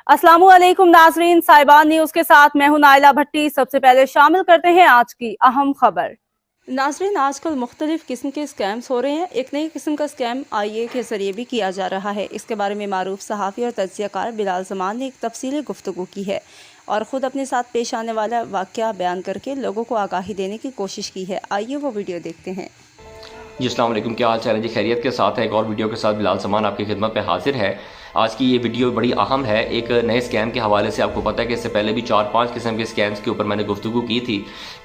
अस्सलामुअलैकुम नाजरीन, साहिबान न्यूज के साथ मैं हूं नाइला भट्टी। सबसे पहले शामिल करते हैं आज की अहम खबर। नाजरीन, आजकल मुख्तलिफ किस्म के स्कैम्स हो रहे हैं। एक नई किस्म का स्कैम IA के जरिए भी किया जा रहा है। इसके बारे में मारूफ सहाफ़ी और तज्ज़ियाकार बिलाल ज़मान ने एक तफसीली गुफ्तगू की है और ख़ुद अपने साथ पेश आने वाला वाक़या बयान करके लोगों को आगाही देने की कोशिश की है। आइए वो वीडियो देखते हैं। जी अस्सलाम वालेकुम, क्या हाल चाल है जी? खैरियत के साथ है एक और वीडियो के साथ बिलाल ज़मान आपकी खिदमत पे हाजिर है। आज की ये वीडियो बड़ी अहम है एक नए स्कैम के हवाले से। आपको पता है कि इससे पहले भी 4-5 किस्म के स्कैम्स के ऊपर मैंने गुफ्तगू की थी।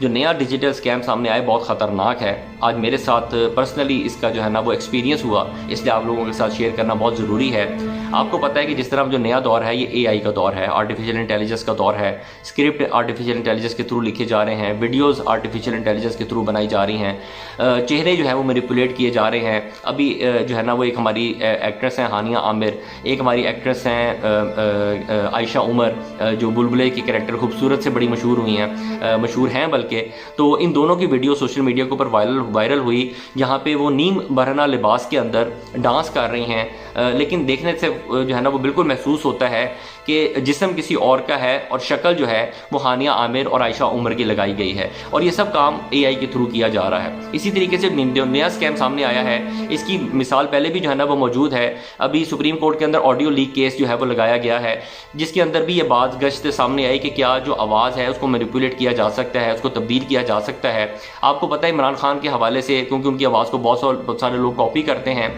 जो नया डिजिटल स्कैम सामने आए बहुत ख़तरनाक है। आज मेरे साथ पर्सनली इसका जो है ना वो एक्सपीरियंस हुआ, इसलिए आप लोगों के साथ शेयर करना बहुत ज़रूरी है। आपको पता है कि जिस तरह जो नया दौर है ये AI का दौर है, आर्टिफिशियल इंटेलिजेंस का दौर है। स्क्रिप्ट आर्टिफिशियल इंटेलिजेंस के थ्रू लिखे जा रहे हैं, वीडियोज़ आर्टिफिशियल इंटेलिजेंस के थ्रू बनाई जा रही हैं, चेहरे जो है वो मैनिपुलेट किए जा रहे हैं। अभी जो है ना वो एक हमारी एक्ट्रेस हैं हानिया आमिर, एक हमारी एक्ट्रेस हैं आयशा उमर, जो बुलबुले की कैरेक्टर खूबसूरत से बड़ी मशहूर हुई हैं, मशहूर हैं बल्कि। तो इन दोनों की वीडियो सोशल मीडिया के ऊपर वायरल हुई, जहाँ पे वो नीम बरहना लिबास के अंदर डांस कर रही हैं। लेकिन देखने से जो है ना वो बिल्कुल महसूस होता है कि जिस्म किसी और का है और शक्ल जो है वो हानिया आमिर और आयशा उमर की लगाई गई है, और ये सब काम AI के थ्रू किया जा रहा है। इसी तरीके से नया स्कैम सामने आया है, इसकी मिसाल पहले भी जो है ना वो मौजूद है। अभी सुप्रीम कोर्ट के अंदर ऑडियो लीक केस जो है वो लगाया गया है, जिसके अंदर भी ये बात गश्त सामने आई कि क्या जो आवाज़ है उसको मैनिपुलेट किया जा सकता है, उसको तब्दील किया जा सकता है। आपको पता है इमरान खान के हवाले से, क्योंकि उनकी आवाज़ को बहुत सारे लोग कॉपी करते हैं,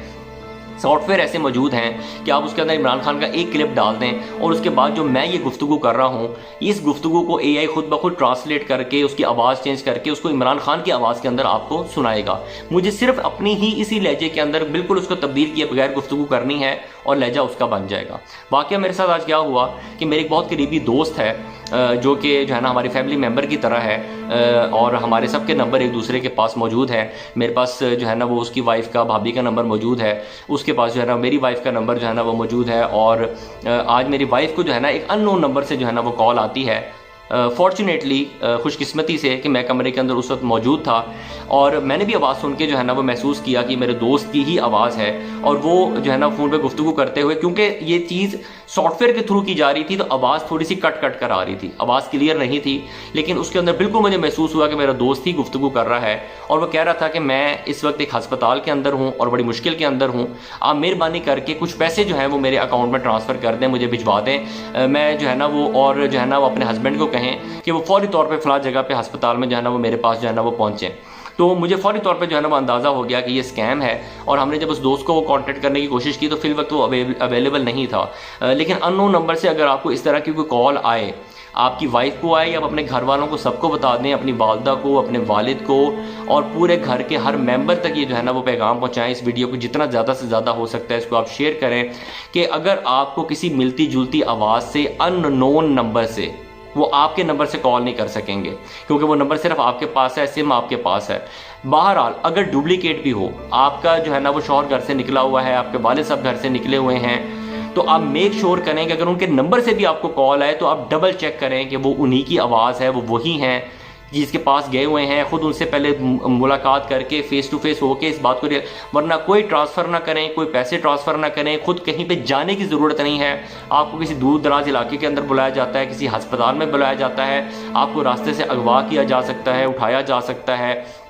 सॉफ्टवेयर ऐसे मौजूद हैं कि आप उसके अंदर इमरान खान का एक क्लिप डाल दें और उसके बाद जो मैं ये गुफ्तगू कर रहा हूँ, इस गुफ्तगू को AI खुद ब खुद ट्रांसलेट करके उसकी आवाज़ चेंज करके उसको इमरान खान की आवाज़ के अंदर आपको सुनाएगा। मुझे सिर्फ अपनी ही इसी लहजे के अंदर बिल्कुल उसको तब्दील किए बगैर गुफ्तगू करनी है और लहजा उसका बन जाएगा। वाकया मेरे साथ आज क्या हुआ कि मेरे एक बहुत करीबी दोस्त है, जो कि जो है ना हमारी फैमिली मेम्बर की तरह है, और हमारे सबके नंबर एक दूसरे के पास मौजूद हैं। मेरे पास जो है ना वो उसकी वाइफ का, भाभी का नंबर मौजूद है, उसके पास जो है ना मेरी वाइफ का नंबर जो है ना वो मौजूद है। और आज मेरी वाइफ को जो है ना एक अननोन नंबर से जो है ना वो कॉल आती है। फॉर्चुनेटली, खुशकिस्मती से कि मैं कमरे के अंदर उस वक्त मौजूद था और मैंने भी आवाज़ सुन के जो है ना वो महसूस किया कि मेरे दोस्त की ही आवाज़ है, और वो जो है ना फ़ोन पे गुफ्तगू करते हुए, क्योंकि ये चीज़ सॉफ्टवेयर के थ्रू की जा रही थी तो आवाज़ थोड़ी सी कट कर आ रही थी, आवाज़ क्लियर नहीं थी, लेकिन उसके अंदर बिल्कुल मुझे महसूस हुआ कि मेरा दोस्त ही गुफ्तगू कर रहा है। और वो कह रहा था कि मैं इस वक्त एक हस्पताल के अंदर हूँ और बड़ी मुश्किल के अंदर हूँ, आप मेहरबानी करके कुछ पैसे जो है वो मेरे अकाउंट में ट्रांसफ़र कर दें, मुझे भिजवा दें। मैं जो है ना वो, और जो है ना वो अपने हस्बैंड को कहें कि वो फौरी तौर पे फ़लाँ जगह पे हस्पताल में जो है ना वो मेरे पास जो है ना वो पहुँचें। तो मुझे फौरी तौर पे जो है ना वो अंदाज़ा हो गया कि ये स्कैम है, और हमने जब उस दोस्त को वो कांटेक्ट करने की कोशिश की तो फिल वक्त वो अवेलेबल नहीं था। लेकिन अननोन नंबर से अगर आपको इस तरह की कोई कॉल आए, आपकी वाइफ को आए या आप अपने घर वालों को सबको बता दें, अपनी वालदा को, अपने वालिद को, और पूरे घर के हर मेंबर तक ये जो है ना वो पैगाम पहुंचाएं। इस वीडियो को जितना ज़्यादा से ज़्यादा हो सकता है इसको आप शेयर करें कि अगर आपको किसी मिलती जुलती आवाज़ से, अननोन नंबर से, वो आपके नंबर से कॉल नहीं कर सकेंगे, क्योंकि वो नंबर सिर्फ आपके पास है, सिम आपके पास है। बहरहाल अगर डुप्लीकेट भी हो, आपका जो है ना वो शौहर घर से निकला हुआ है, आपके वालिद साहब घर से निकले हुए हैं, तो आप मेक श्योर करें कि अगर उनके नंबर से भी आपको कॉल आए तो आप डबल चेक करें कि वो उन्हीं की आवाज़ है, वो वही हैं जिसके पास गए हुए हैं। खुद उनसे पहले मुलाकात करके फेस टू फेस होके इस बात को, वरना कोई ट्रांसफ़र ना करें, कोई पैसे ट्रांसफ़र ना करें, खुद कहीं पे जाने की ज़रूरत नहीं है। आपको किसी दूर दराज इलाके के अंदर बुलाया जाता है, किसी अस्पताल में बुलाया जाता है, आपको रास्ते से अगवा किया जा सकता है, उठाया जा सकता है।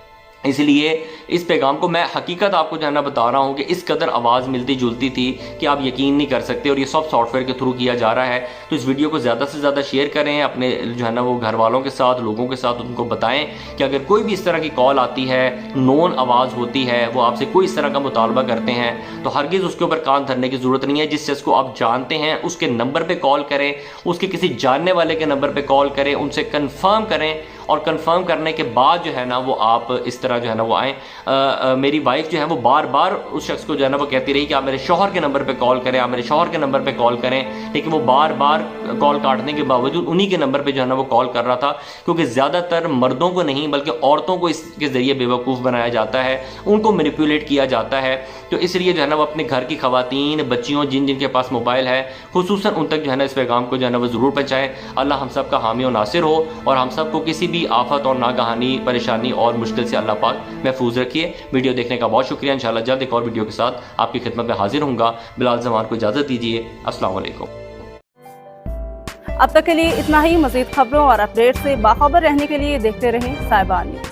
इसलिए इस पैगाम को मैं हकीकत आपको जो है ना बता रहा हूँ कि इस कदर आवाज़ मिलती जुलती थी कि आप यकीन नहीं कर सकते, और ये सब सॉफ्टवेयर के थ्रू किया जा रहा है। तो इस वीडियो को ज़्यादा से ज़्यादा शेयर करें अपने जो है ना वो घर वालों के साथ, लोगों के साथ, उनको बताएं कि अगर कोई भी इस तरह की कॉल आती है, नोन आवाज़ होती है, वो आपसे कोई इस तरह का मुतालबा करते हैं, तो हरगिज़ उसके ऊपर कान धरने की ज़रूरत नहीं है। जिस शख्स को आप जानते हैं उसके नंबर पर कॉल करें, उसके किसी जानने वाले के नंबर पर कॉल करें, उनसे कन्फर्म करें, और कंफर्म करने के बाद जो है ना वो आप इस तरह जो है ना वो आएँ। मेरी वाइफ जो है वो बार बार उस शख्स को जो है ना वो कहती रही कि आप मेरे शौहर के नंबर पे कॉल करें, आप मेरे शौहर के नंबर पे कॉल करें, लेकिन वो बार बार कॉल काटने के बावजूद उन्हीं के नंबर पे जो है ना वो कॉल कर रहा था, क्योंकि ज़्यादातर मर्दों को नहीं बल्कि औरतों को इसके ज़रिए बेवकूफ़ बनाया जाता है, उनको मैनिपुलेट किया जाता है। तो इसलिए जो है ना वो अपने घर की ख़वातीन, बच्चियों, जिनके पास मोबाइल है, खुसूसन उन तक जो है ना इस पैगाम को जो है ना वो ज़रूर पहुँचाएँ। अल्लाह हम सब का हामी और नासिर हो, और हम सबको किसी भी आफत और नागहानी, परेशानी और मुश्किल से अल्लाह पाक महफूज रखिए। वीडियो देखने का बहुत शुक्रिया। इंशाल्लाह जल्द एक और वीडियो के साथ आपकी खिदमत में हाजिर होऊंगा। बिलाल ज़मान को इजाज़त दीजिए। अस्सलाम वालेकुम। अब तक के लिए इतना ही। मजीद खबरों और अपडेट से बाखबर रहने के लिए देखते रहें साहिबा न्यूज।